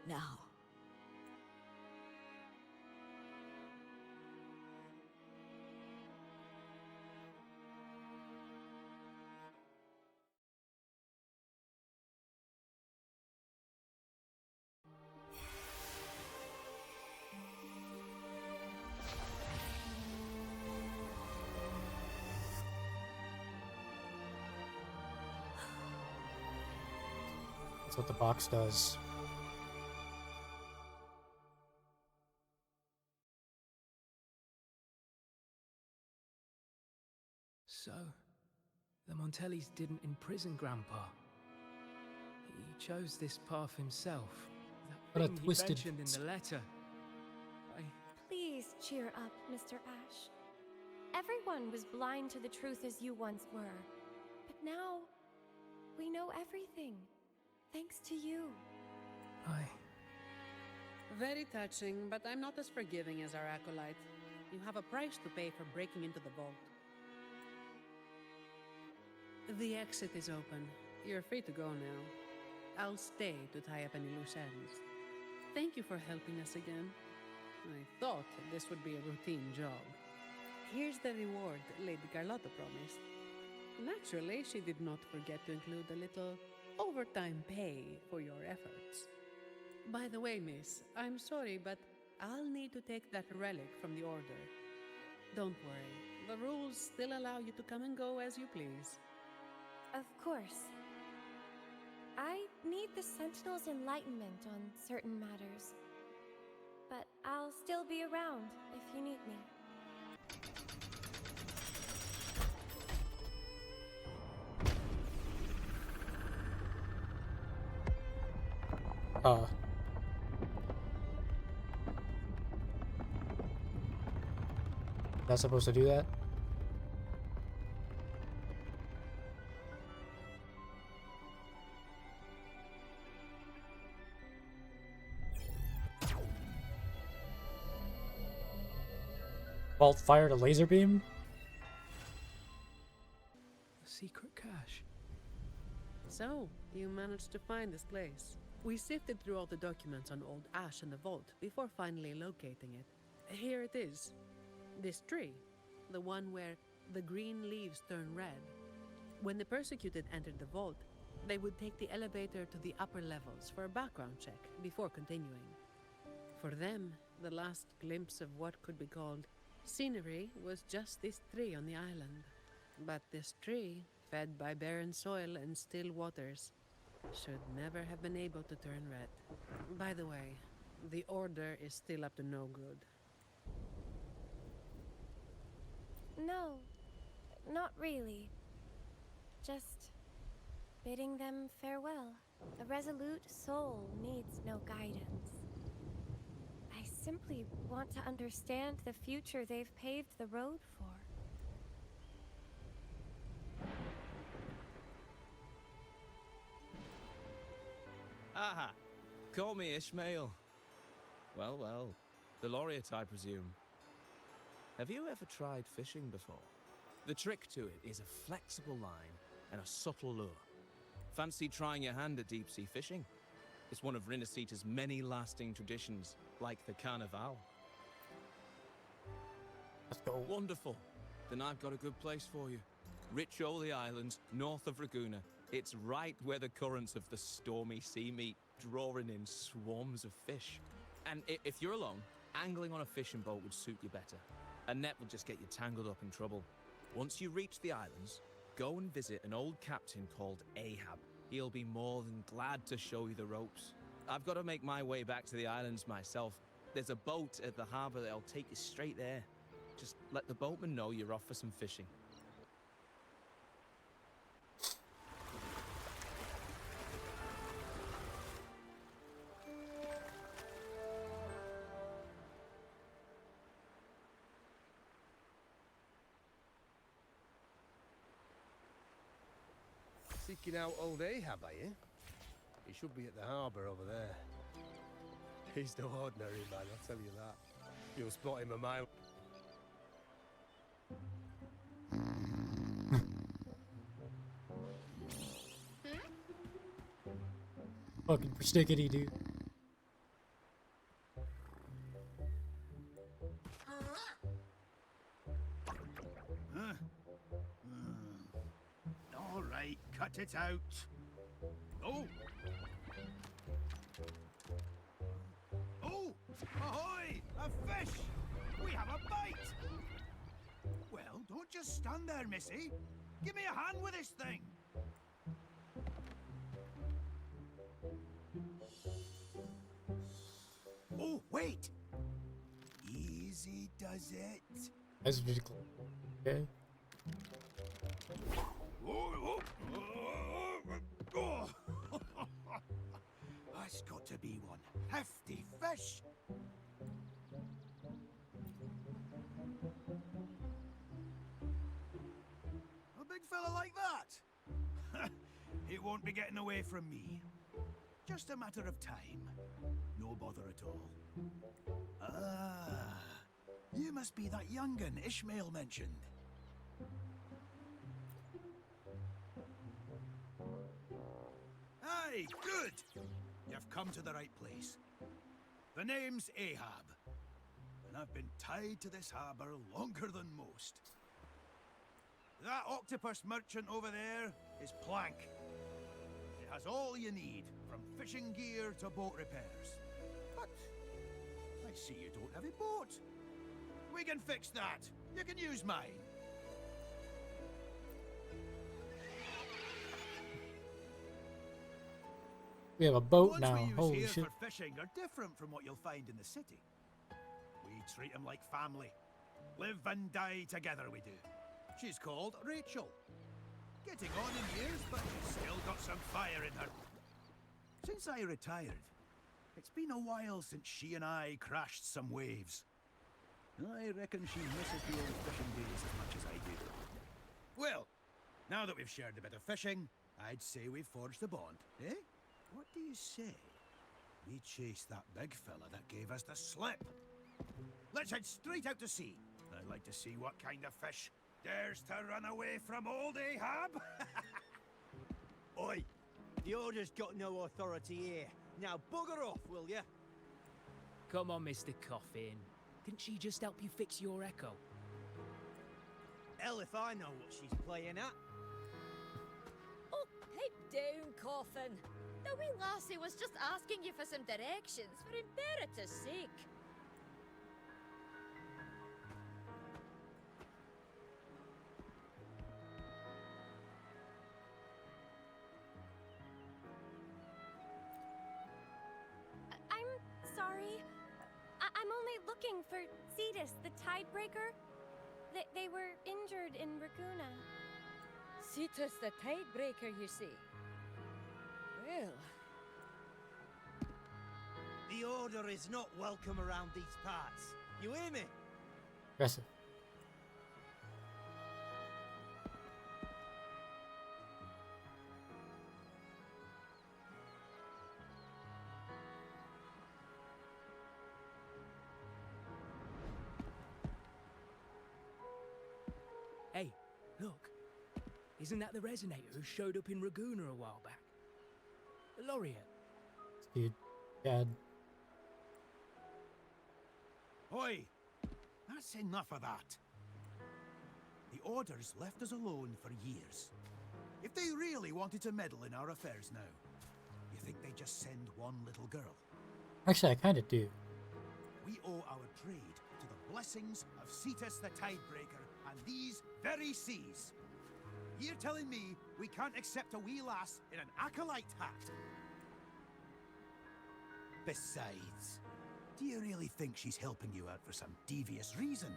now. That's what the box does. So, the Montellis didn't imprison Grandpa. He chose this path himself. That What a thing he twisted... mentioned in the letter. Please cheer up, Mr. Ash. Everyone was blind to the truth as you once were. But now, we know everything. Thanks to you. Very touching, but I'm not as forgiving as our acolyte. You have a price to pay for breaking into the vault. The exit is open. You're free to go now. I'll stay to tie up any loose ends. Thank you for helping us again. I thought this would be a routine job. Here's the reward Lady Carlotta promised. Naturally, she did not forget to include a little overtime pay for your efforts. By the way, miss, I'm sorry, but I'll need to take that relic from the Order. Don't worry, the rules still allow you to come and go as you please. Of course. I need the Sentinel's enlightenment on certain matters. But I'll still be around if you need me. Not supposed to do that? Vault fired a laser beam? A secret cache. So, you managed to find this place. We sifted through all the documents on Old Ash in the vault before finally locating it. Here it is. This tree, the one where the green leaves turn red. When the persecuted entered the vault, they would take the elevator to the upper levels for a background check before continuing. For them, the last glimpse of what could be called scenery was just this tree on the island. But this tree, fed by barren soil and still waters, should never have been able to turn red. By the way, the Order is still up to no good. No, not really. Just bidding them farewell. A resolute soul needs no guidance. I simply want to understand the future they've paved the road for. Aha! Call me Ishmael. Well, well. The laureate, I presume. Have you ever tried fishing before? The trick to it is a flexible line and a subtle lure. Fancy trying your hand at deep-sea fishing? It's one of Rinasita's many lasting traditions, like the Carnival. Let's go. Wonderful. Then I've got a good place for you. Riccioli Island, north of Raguna. It's right where the currents of the stormy sea meet, drawing in swarms of fish. And if you're alone, angling on a fishing boat would suit you better. A net will just get you tangled up in trouble. Once you reach the islands, go and visit an old captain called Ahab. He'll be more than glad to show you the ropes. I've got to make my way back to the islands myself. There's a boat at the harbour that'll take you straight there. Just let the boatman know you're off for some fishing. Seeking out old Ahab, are you? He should be at the harbour over there. He's no ordinary man, I'll tell you that. You'll spot him a mile. Fucking persnickety, dude. All right, cut it out. Oh! Oh! Ahoy! A fish! We have a bite! Well, don't just stand there, missy. Give me a hand with this thing. Oh, wait! Easy does it. That's ridiculous. Okay. Oh. That's got to be one hefty fish. A big fella like that? It won't be getting away from me. Just a matter of time. No bother at all. Ah, you must be that young'un Ishmael mentioned. Aye, good! You've come to the right place. The name's Ahab, and I've been tied to this harbour longer than most. That octopus merchant over there is Plank. It has all you need, from fishing gear to boat repairs. But I see you don't have a boat. We can fix that. You can use mine. We have a boat The now. ones we use Holy here shit. for fishing are different from what you'll find in the city. We treat them like family. Live and die together, we do. She's called Rachel. Getting on in years, but she's still got some fire in her. Since I retired, it's been a while since she and I crashed some waves. I reckon she misses the old fishing days as much as I do. Well, now that we've shared a bit of fishing, I'd say we've forged a bond, eh? What do you say? We chase that big fella that gave us the slip. Let's head straight out to sea. I'd like to see what kind of fish dares to run away from old Ahab. Oi! The Order's got no authority here. Now bugger off, will ya? Come on, Mr. Coffin. Didn't she just help you fix your echo? Hell if I know what she's playing at. Oh, pipe down, Coffin. The wee lassie was just asking you for some directions, for imperative sake. I'm sorry. I'm only looking for Cetus, the Tidebreaker. They were injured in Raguna. Cetus the Tidebreaker, you see. Well, The Order is not welcome around these parts. You hear me? Aggressive. Hey, look. Isn't that the Resonator who showed up in Raguna a while back? The Laureate. Dude, dad. Oi! That's enough of that. The Order's left us alone for years. If they really wanted to meddle in our affairs now, you think they'd just send one little girl? Actually, I kind of do. We owe our trade to the blessings of Cetus the Tidebreaker and these very seas. You're telling me we can't accept a wee lass in an acolyte hat? Besides, do you really think she's helping you out for some devious reason?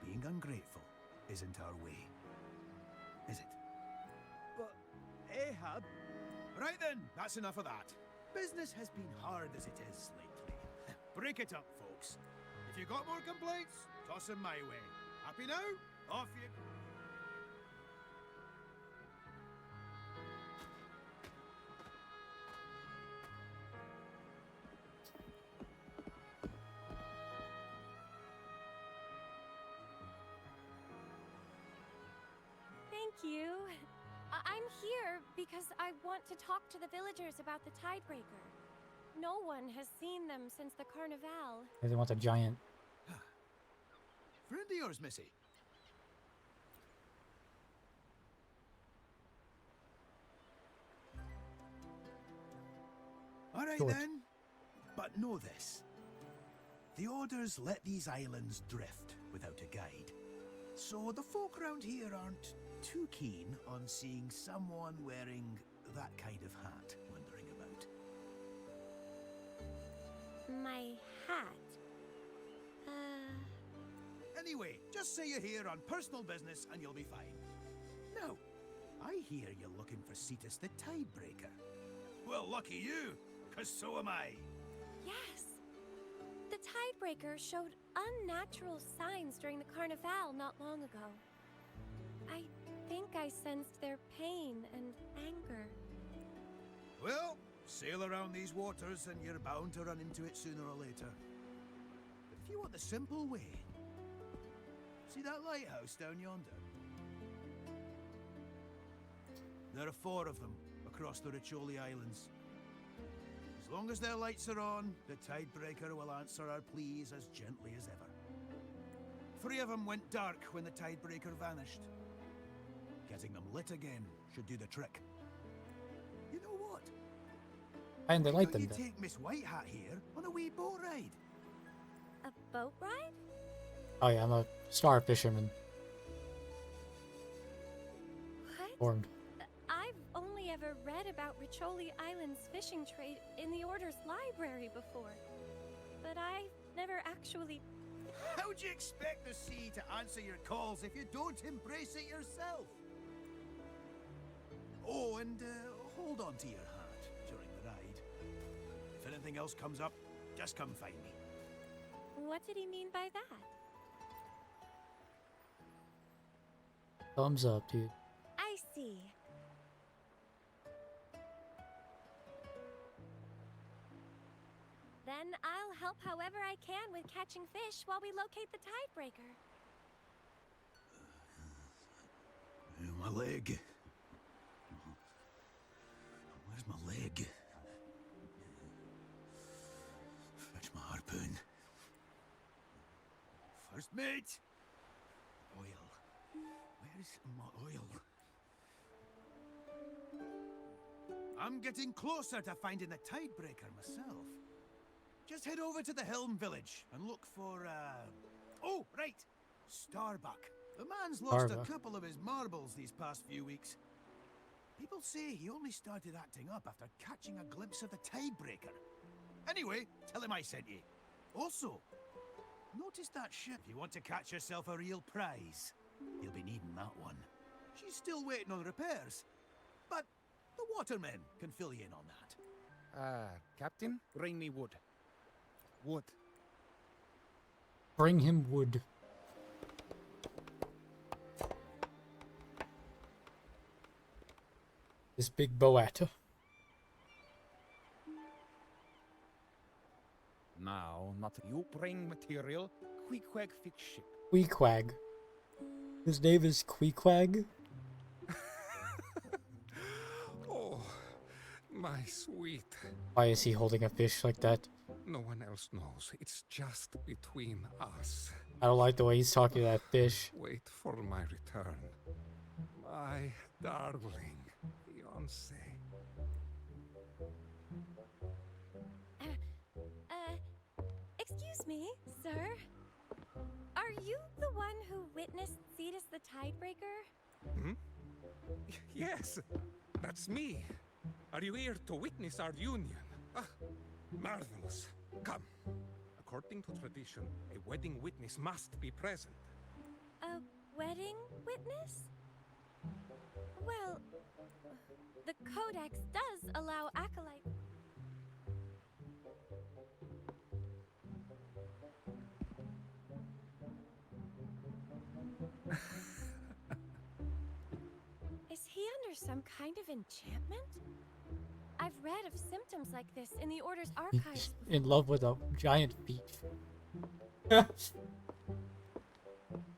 Being ungrateful isn't our way, is it? But Ahab... Right then, that's enough of that. Business has been hard as it is lately. Break it up, folks. If you got more complaints, toss them my way. Happy now? Off you... Thank you. I'm here because I want to talk to the villagers about the Tidebreaker. No one has seen them since the Carnival. They want a giant. Friend of yours, Missy? All right Short. then. But know this. The Orders let these islands drift without a guide. So the folk around here aren't too keen on seeing someone wearing that kind of hat wandering about. My hat. Anyway, just say you're here on personal business and you'll be fine. Now, I hear you're looking for Cetus the Tidebreaker. Well, lucky you, because so am I. Yes. The Tidebreaker showed unnatural signs during the Carnival not long ago. I think I sensed their pain and anger. Well, sail around these waters and you're bound to run into it sooner or later. But if you want the simple way, see that lighthouse down yonder? There are 4 of them across the Riccioli Islands. As long as their lights are on, the Tidebreaker will answer our pleas as gently as ever. 3 of them went dark when the Tidebreaker vanished. Getting them lit again should do the trick. You know what? And they light them You then. take Miss White Hat here on a wee boat ride. A boat ride? Oh yeah, I'm a star fisherman. What? Formed. I've only ever read about Riccioli Island's fishing trade in the Order's library before. But I never actually... How'd you expect the sea to answer your calls if you don't embrace it yourself? Oh, and hold on to your hat during the ride. If anything else comes up, just come find me. What did he mean by that? Thumbs up, dude. I see. Then I'll help however I can with catching fish while we locate the Tidebreaker. My leg. Where's my leg? Fetch my harpoon. First mate! Oil. Where's my oil? I'm getting closer to finding the Tidebreaker myself. Just head over to the Helm Village and look for, oh, right! Starbuck. The man's lost Starbuck. a couple of his marbles these past few weeks. People say he only started acting up after catching a glimpse of the Tidebreaker. Anyway, tell him I sent you. Also, notice that ship. If you want to catch yourself a real prize, you'll be needing that one. She's still waiting on repairs, but the watermen can fill you in on that. Captain, bring me wood. Wood. Bring him wood. This big boat. Now, not you bring material, Queequeg fix ship. Queequeg. His name is Queequeg? Oh, my sweet. Why is he holding a fish like that? No one else knows. It's just between us. I don't like the way he's talking to that fish. Wait for my return. My darling fiancé. Excuse me, sir. Are you the one who witnessed Cetus the Tidebreaker? Hmm? Yes, that's me. Are you here to witness our union? Ah, marvelous. Come. According to tradition, a wedding witness must be present. A wedding witness? Well, the Codex does allow acolytes. Is he under some kind of enchantment? I've read of symptoms like this in the Order's archives. In love with a giant beef.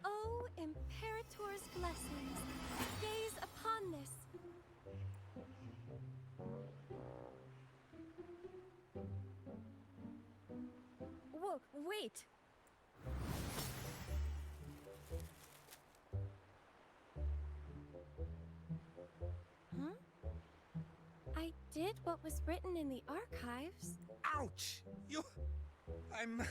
Oh, Imperator's blessings, gaze upon this. Whoa, wait. Huh? I did what was written in the archives. Ouch! I'm...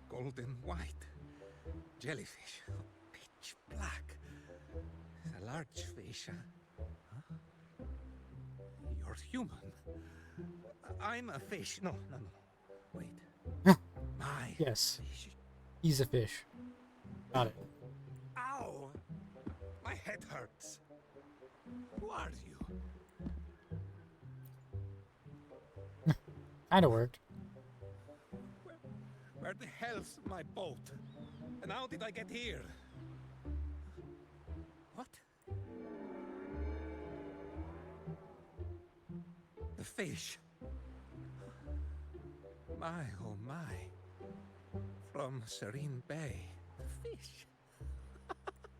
golden white. Jellyfish. Pitch black. A large fish, huh? you're human. I'm a fish. No. Wait. My Yes. fish. He's a fish. Got it. Ow! My head hurts. Who are you? Kinda worked. Where the hell's my boat? And how did I get here? What? The fish. My, oh my. From Serene Bay. The fish.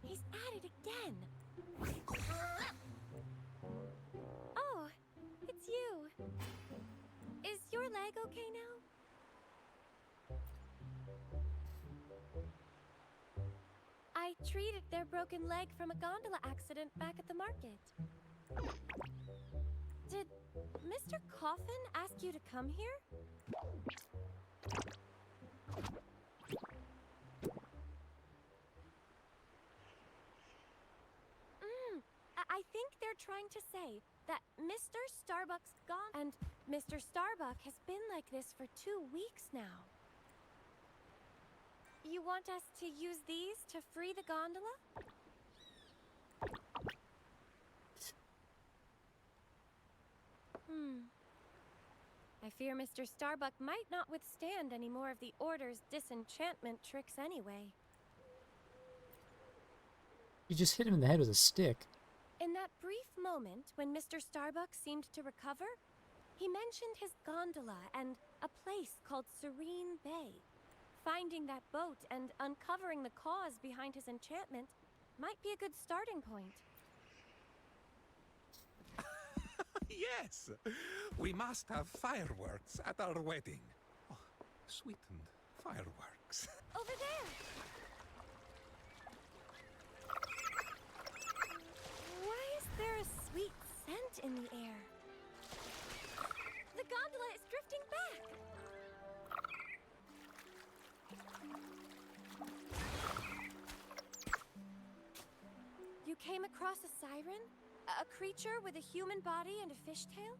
He's at it again. Oh, it's you. Is your leg okay now? I treated their broken leg from a gondola accident back at the market. Did Mr. Coffin ask you to come here? I think they're trying to say that Mr. Starbuck's gone, and Mr. Starbuck has been like this for 2 weeks now. You want us to use these to free the gondola? I fear Mr. Starbuck might not withstand any more of the Order's disenchantment tricks anyway. You just hit him in the head with a stick. In that brief moment when Mr. Starbuck seemed to recover, he mentioned his gondola and a place called Serene Bay. Finding that boat and uncovering the cause behind his enchantment might be a good starting point. Yes! We must have fireworks at our wedding. Oh, sweetened fireworks. Over there! Why is there a sweet scent in the air? The gondola is drifting back! You came across a siren? A creature with a human body and a fishtail?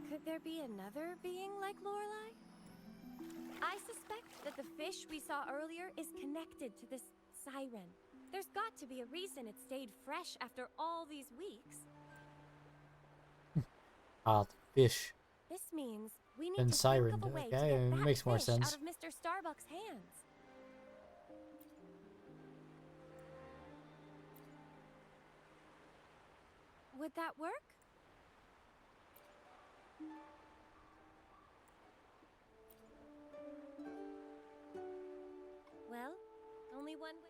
Could there be another being like Lorelei? I suspect that the fish we saw earlier is connected to this siren. There's got to be a reason it stayed fresh after all these weeks. Ah, the fish. This means we need And to siren. think of a way Okay, to get it that makes more fish sense. out of Mr. Starbuck's hands. Would that work? Well, only one way.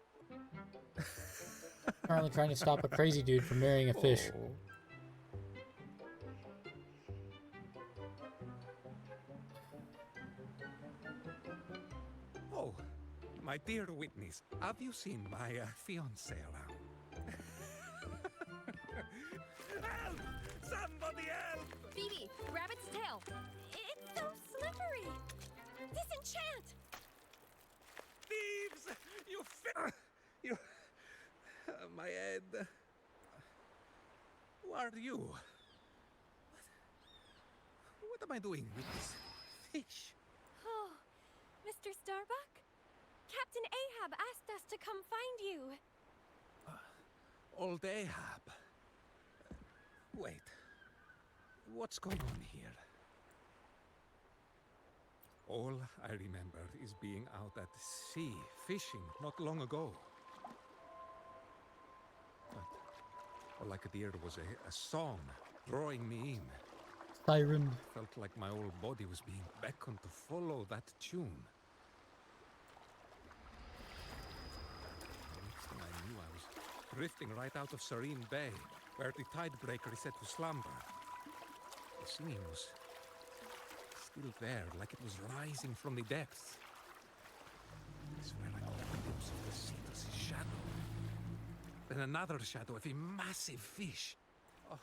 Apparently trying to stop a crazy dude from marrying a fish. Oh, my dear Whitneys, have you seen my fiancé around? Help! Somebody help! Phoebe, rabbit's tail. It's so slippery. Disenchant! Thieves! You... my head... Who are you? What am I doing with this fish? Oh, Mr. Starbuck? Captain Ahab asked us to come find you. Old Ahab. Wait. What's going on here? All I remember is being out at sea, fishing, not long ago. But all I could hear was a song drawing me in. Siren. I felt like my whole body was being beckoned to follow that tune. The next thing I knew, I was drifting right out of Serene Bay, where the tidebreaker is said to slumber. The singing was still there, like it was rising from the depths. I swear I caught a glimpse of the Cetus' shadow. Then another shadow of a massive fish. Oh.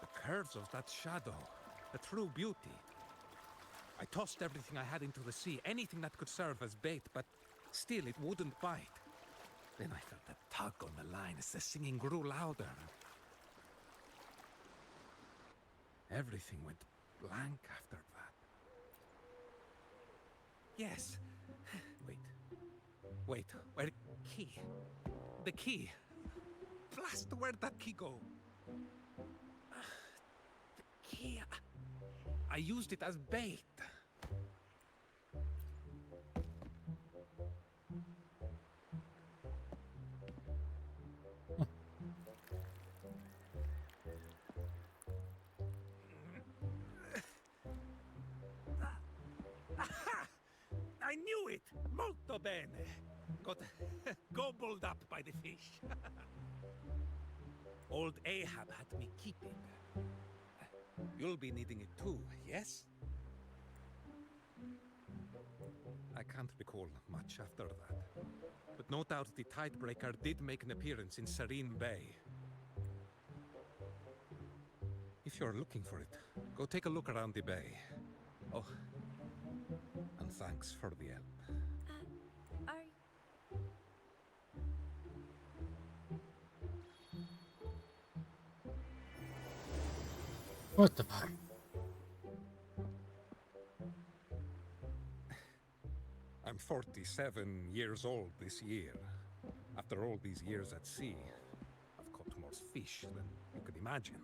The curves of that shadow, a true beauty. I tossed everything I had into the sea, anything that could serve as bait, but still it wouldn't bite. Then I felt a tug on the line as the singing grew louder. Everything went blank after that. Yes. Wait, where key? The key. Blast, where'd that key go? The key. I used it as bait. I knew it! Molto bene! Got gobbled up by the fish. Old Ahab had me keep it. You'll be needing it too, yes? I can't recall much after that. But no doubt the Tidebreaker did make an appearance in Serene Bay. If you're looking for it, go take a look around the bay. Oh, and thanks for the help. What the fuck? I'm 47 years old this year. After all these years at sea, I've caught more fish than you could imagine.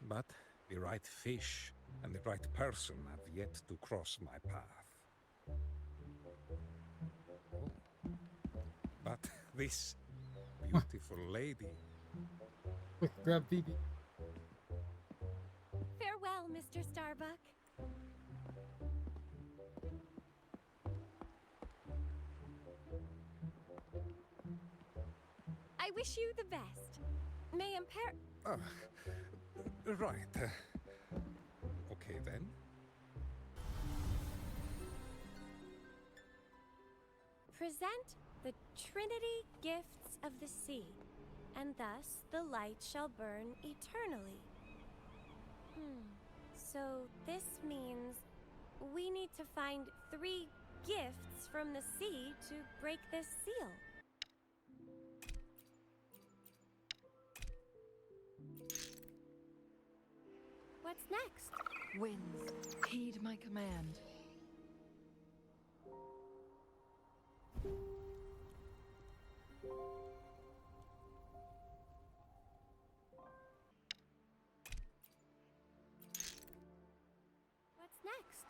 But the right fish and the right person have yet to cross my path. Oh. But this beautiful lady... Quick, grab Phoebe. Farewell, Mr. Starbuck. I wish you the best. May right. Okay then. Present the Trinity gifts of the sea, and thus the light shall burn eternally. So this means we need to find 3 gifts from the sea to break this seal. What's next? Winds, heed my command. What's next?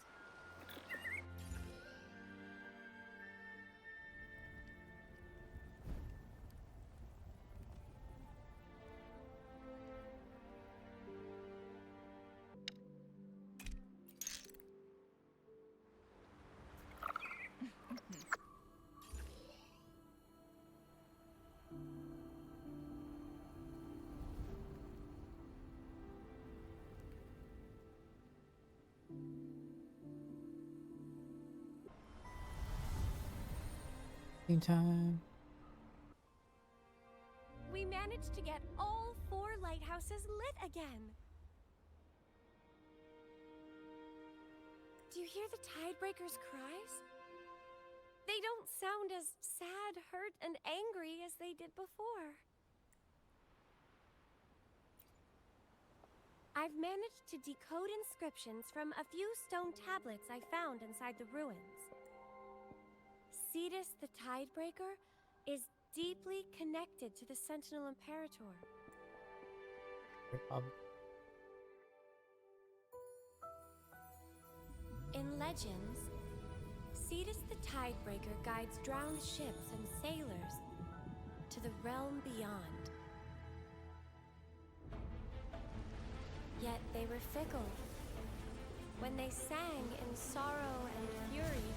Meantime. We managed to get all 4 lighthouses lit again. Do you hear the Tidebreaker's cries? They don't sound as sad, hurt, and angry as they did before. I've managed to decode inscriptions from a few stone tablets I found inside the ruins. Cetus the Tidebreaker is deeply connected to the Sentinel Imperator. In legends, Cetus the Tidebreaker guides drowned ships and sailors to the realm beyond. Yet they were fickle. When they sang in sorrow and fury,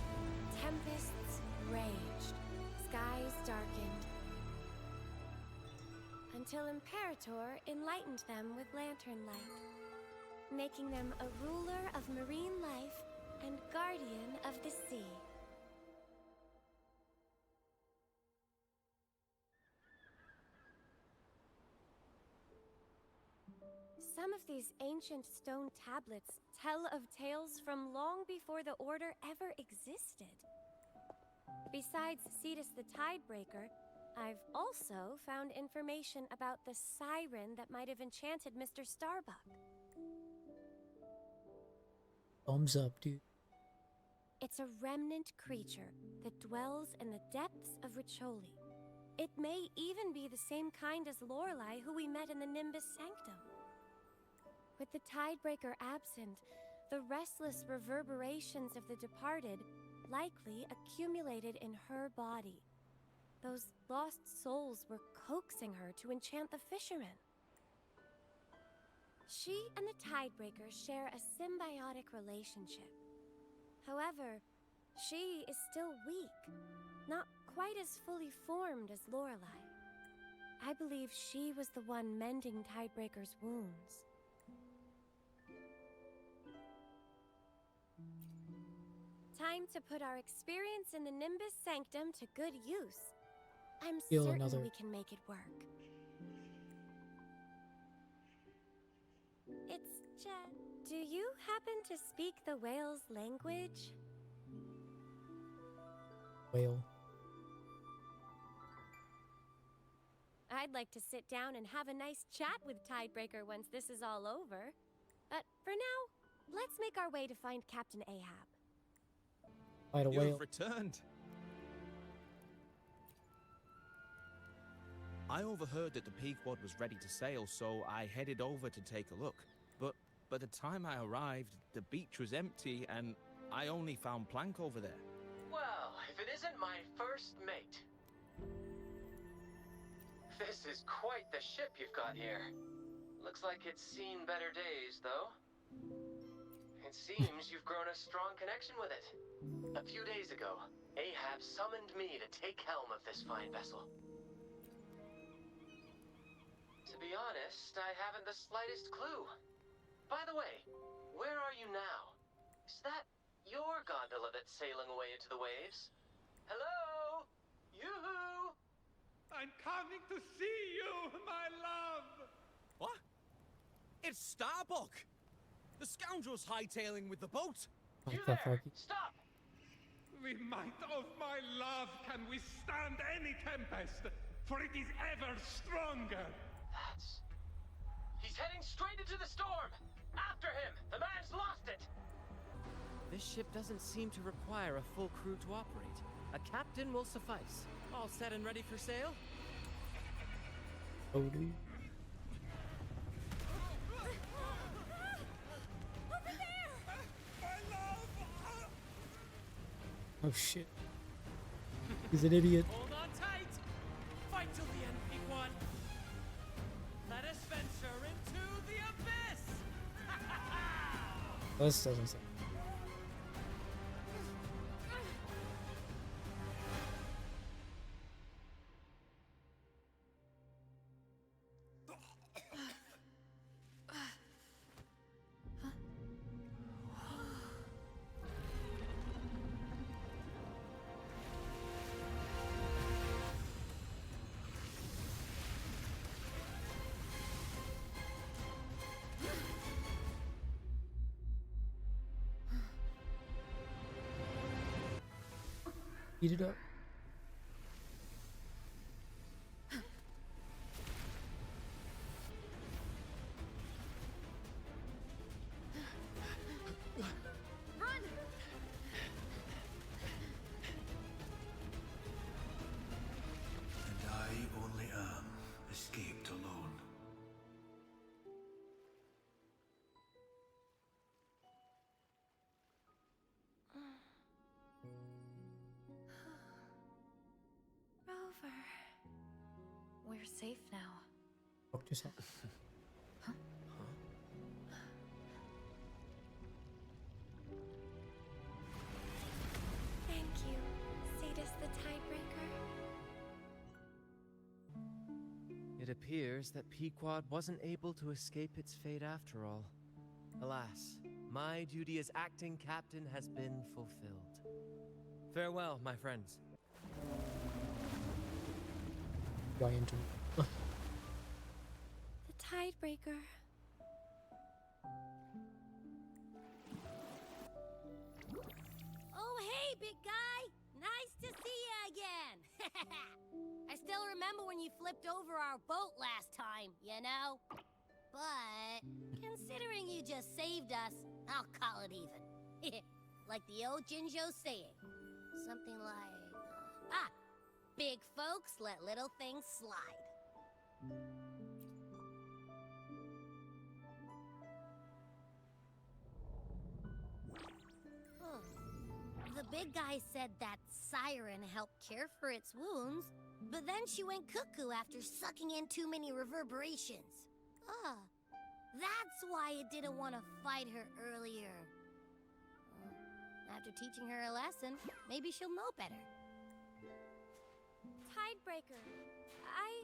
tempests raged, skies darkened, until Imperator enlightened them with lantern light, making them a ruler of marine life and guardian of the sea. Some of these ancient stone tablets tell of tales from long before the Order ever existed. Besides Cetus the Tidebreaker, I've also found information about the siren that might have enchanted Mr. Starbuck. Thumbs up, dude. It's a remnant creature that dwells in the depths of Riccioli. It may even be the same kind as Lorelei who we met in the Nimbus Sanctum. With the Tidebreaker absent, the restless reverberations of the departed likely accumulated in her body. Those lost souls were coaxing her to enchant the fishermen. She and the Tidebreaker share a symbiotic relationship. However, she is still weak, not quite as fully formed as Lorelei. I believe she was the one mending Tidebreaker's wounds. Time to put our experience in the Nimbus Sanctum to good use. I'm certain we can make it work. It's Jet. Do you happen to speak the whale's language? Whale. I'd like to sit down and have a nice chat with Tidebreaker once this is all over. But for now, let's make our way to find Captain Ahab. Fight a whale. You've returned. I overheard that the Pequod was ready to sail, so I headed over to take a look. But by the time I arrived, the beach was empty, and I only found Plank over there. Well, if it isn't my first mate. This is quite the ship you've got here. Looks like it's seen better days, though. It seems you've grown a strong connection with it. A few days ago, Ahab summoned me to take helm of this fine vessel. To be honest, I haven't the slightest clue. By the way, where are you now? Is that your gondola that's sailing away into the waves? Hello? Yoo-hoo! I'm coming to see you, my love! What? It's Starbuck! The scoundrel's hightailing with the boat! You there! Stop! The might of my love can withstand any tempest, for it is ever stronger! He's heading straight into the storm! After him! The man's lost it! This ship doesn't seem to require a full crew to operate. A captain will suffice. All set and ready for sail? Oh, dude. Over there! Oh shit. He's an idiot. Hold on tight! Fight till the end, Pequod! Let us venture into the abyss! This doesn't say. Eat it up. Run! And I only am escaped alone. Rover. We're safe now. Fuck yourself. Thank you, Cetus the Tidebreaker. It appears that Pequod wasn't able to escape its fate after all. Alas, my duty as acting captain has been fulfilled. Farewell, my friends. Going into The Tidebreaker. Oh, hey, big guy! Nice to see you again! I still remember when you flipped over our boat last time, you know? But, considering you just saved us, I'll call it even. Like the old Jinjo saying. Something like, big folks let little things slide. The big guy said that siren helped cure for its wounds, but then she went cuckoo after sucking in too many reverberations. That's why it didn't want to fight her earlier. After teaching her a lesson, maybe she'll know better. Tidebreaker, I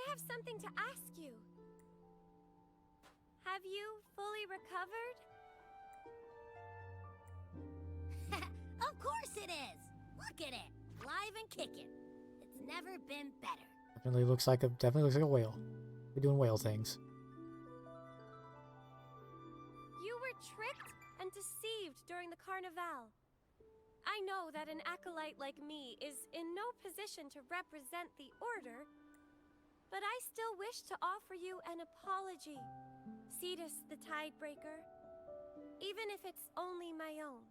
have something to ask you. Have you fully recovered? Of course it is! Look at it! Live and kicking. It's never been better. Definitely looks like a whale. We're doing whale things. You were tricked and deceived during the Carnival. I know that an acolyte like me is in no position to represent the Order, but I still wish to offer you an apology, Cetus the Tidebreaker, even if it's only my own.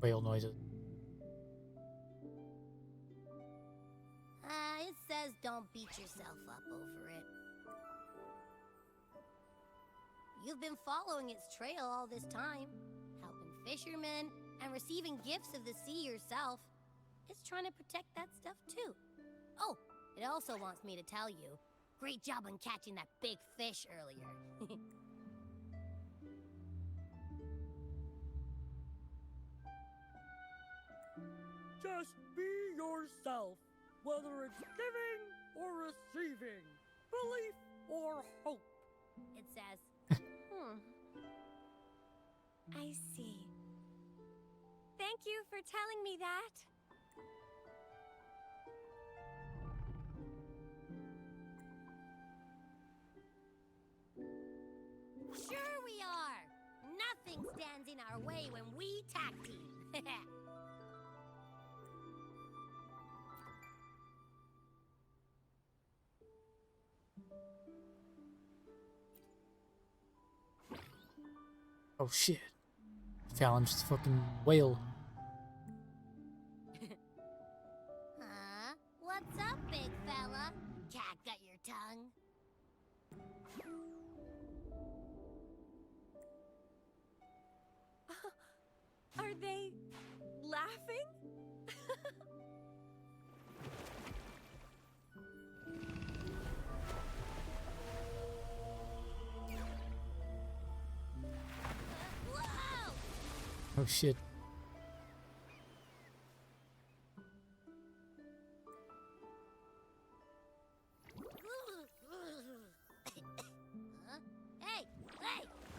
Whale noises. It says don't beat yourself up over it. You've been following its trail all this time, helping fishermen and receiving gifts of the sea yourself. It's trying to protect that stuff too. Oh, it also wants me to tell you, great job on catching that big fish earlier. Just be yourself, whether it's giving or receiving, belief or hope. It says, I see. Thank you for telling me that. Sure we are! Nothing stands in our way when we tag team. Oh shit. Fallon's just fucking whale. Huh? What's up, big fella? Cat got your tongue? Are they laughing? Oh shit. Huh? Hey!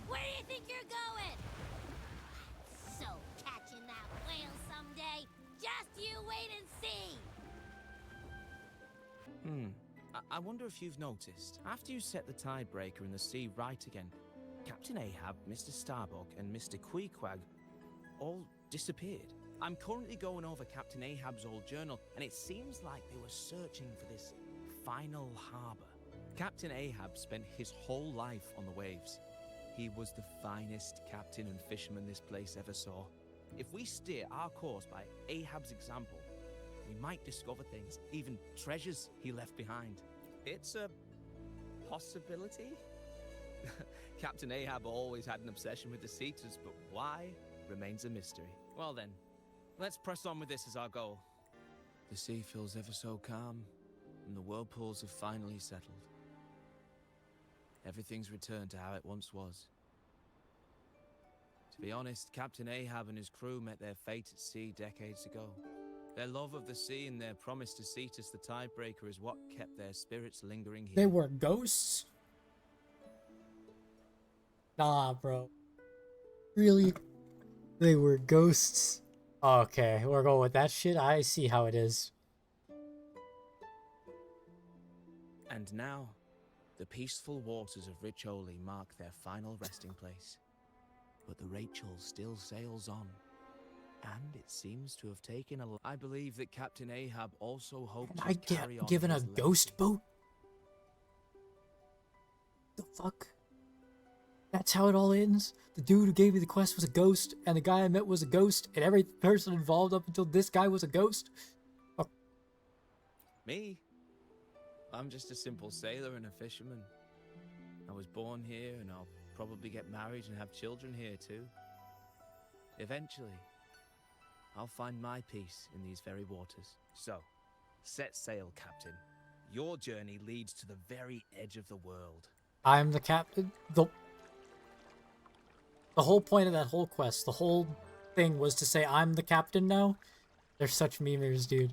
Where do you think you're going? So catching that whale someday. Just you wait and see. I wonder if you've noticed, after you set the Tidebreaker in the sea right again, Captain Ahab, Mr. Starbog, and Mr. Queequeg all disappeared. I'm currently going over Captain Ahab's old journal, and it seems like they were searching for this final harbor. Captain Ahab spent his whole life on the waves. He was the finest captain and fisherman this place ever saw. If we steer our course by Ahab's example, we might discover things, even treasures he left behind. It's a possibility. Captain Ahab always had an obsession with the Cetus, but why remains a mystery. Well then, let's press on with this as our goal. The sea feels ever so calm, and the whirlpools have finally settled. Everything's returned to how it once was. To be honest, Captain Ahab and his crew met their fate at sea decades ago. Their love of the sea and their promise to Cetus the Tidebreaker is what kept their spirits lingering here. They were ghosts? Nah, bro. Really? They were ghosts Okay, we're going with that shit. I see how it is. And now, the peaceful waters of Riccioli mark their final resting place. But the Rachel still sails on. And it seems to have taken a... I believe that Captain Ahab also hoped I to carry get on given a his ghost boat? The fuck? That's how it all ends? The dude who gave me the quest was a ghost, and the guy I met was a ghost, and every person involved up until this guy was a ghost? Oh. Me? I'm just a simple sailor and a fisherman. I was born here, and I'll probably get married and have children here too. Eventually, I'll find my peace in these very waters. So, set sail, Captain. Your journey leads to the very edge of the world. I'm the captain? The whole point of that whole quest, the whole thing was to say I'm the captain now? They're such memers, dude.